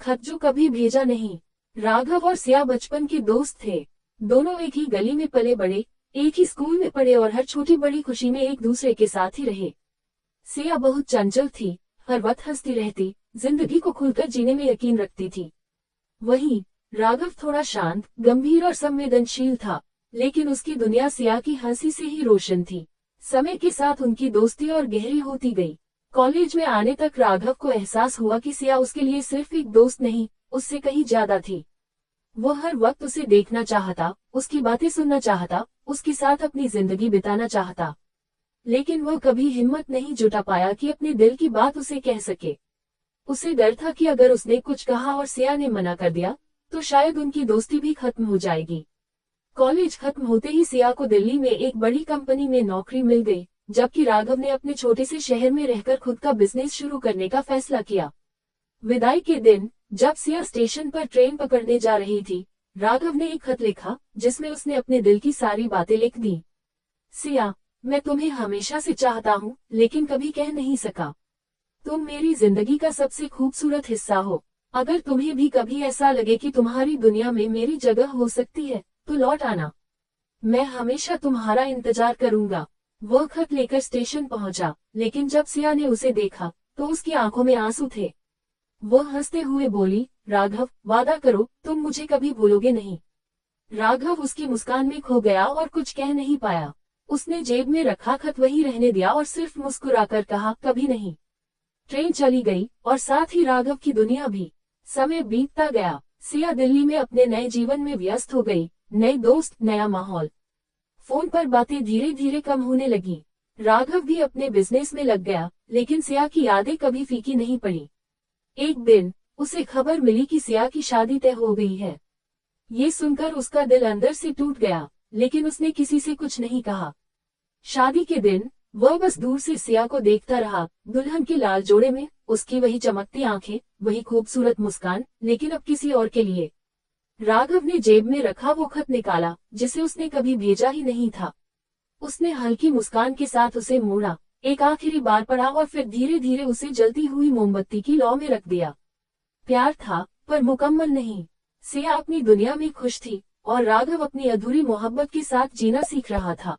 खत जो कभी भेजा नहीं। राघव और सिया बचपन के दोस्त थे। दोनों एक ही गली में पले बड़े, एक ही स्कूल में पढ़े और हर छोटी बड़ी खुशी में एक दूसरे के साथ ही रहे। सिया बहुत चंचल थी, हर वक्त हंसती रहती, जिंदगी को खुलकर जीने में यकीन रखती थी। वहीं राघव थोड़ा शांत, गंभीर और संवेदनशील था, लेकिन उसकी दुनिया सिया की हंसी से ही रोशन थी। समय के साथ उनकी दोस्ती और गहरी होती गई। कॉलेज में आने तक राघव को एहसास हुआ कि सिया उसके लिए सिर्फ एक दोस्त नहीं, उससे कहीं ज्यादा थी। वो हर वक्त उसे देखना चाहता, उसकी बातें सुनना चाहता, उसके साथ अपनी जिंदगी बिताना चाहता। लेकिन वह कभी हिम्मत नहीं जुटा पाया कि अपने दिल की बात उसे कह सके। उसे डर था कि अगर उसने कुछ कहा और सिया ने मना कर दिया, तो शायद उनकी दोस्ती भी खत्म हो जाएगी। कॉलेज खत्म होते ही सिया को दिल्ली में एक बड़ी कंपनी में नौकरी मिल गई, जबकि राघव ने अपने छोटे से शहर में रहकर खुद का बिजनेस शुरू करने का फैसला किया। विदाई के दिन, जब सिया स्टेशन पर ट्रेन पकड़ने जा रही थी, राघव ने एक खत लिखा, जिसमें उसने अपने दिल की सारी बातें लिख दी। सिया, मैं तुम्हें हमेशा से चाहता हूँ, लेकिन कभी कह नहीं सका। तुम मेरी जिंदगी का सबसे खूबसूरत हिस्सा हो। अगर तुम्हें भी कभी ऐसा लगे कि तुम्हारी दुनिया में मेरी जगह हो सकती है, तो लौट आना। मैं हमेशा तुम्हारा इंतजार करूंगा। वह खत लेकर स्टेशन पहुंचा, लेकिन जब सिया ने उसे देखा, तो उसकी आंखों में आंसू थे। वह हंसते हुए बोली, राघव, वादा करो, तुम मुझे कभी भूलोगे नहीं। राघव उसकी मुस्कान में खो गया और कुछ कह नहीं पाया। उसने जेब में रखा खत वहीं रहने दिया और सिर्फ मुस्कुराकर कहा, कभी नहीं। ट्रेन चली गई, और साथ ही राघव की दुनिया भी। समय बीतता गया। सिया दिल्ली में अपने नए जीवन में व्यस्त हो गई, नए दोस्त, नया माहौल। फोन पर बातें धीरे धीरे कम होने लगी। राघव भी अपने बिजनेस में लग गया, लेकिन सिया की यादें कभी फीकी नहीं पड़ी। एक दिन उसे खबर मिली कि सिया की शादी तय हो गई है। ये सुनकर उसका दिल अंदर से टूट गया, लेकिन उसने किसी से कुछ नहीं कहा। शादी के दिन वह बस दूर से सिया को देखता रहा, दुल्हन के लाल जोड़े में, उसकी वही चमकती आंखें, वही खूबसूरत मुस्कान, लेकिन अब किसी और के लिए। राघव ने जेब में रखा वो खत निकाला, जिसे उसने कभी भेजा ही नहीं था। उसने हल्की मुस्कान के साथ उसे मोड़ा, एक आखिरी बार पढ़ा और फिर धीरे धीरे उसे जलती हुई मोमबत्ती की लौ में रख दिया। प्यार था, पर मुकम्मल नहीं। सिया अपनी दुनिया में खुश थी, और राघव अपनी अधूरी मोहब्बत के साथ जीना सीख रहा था।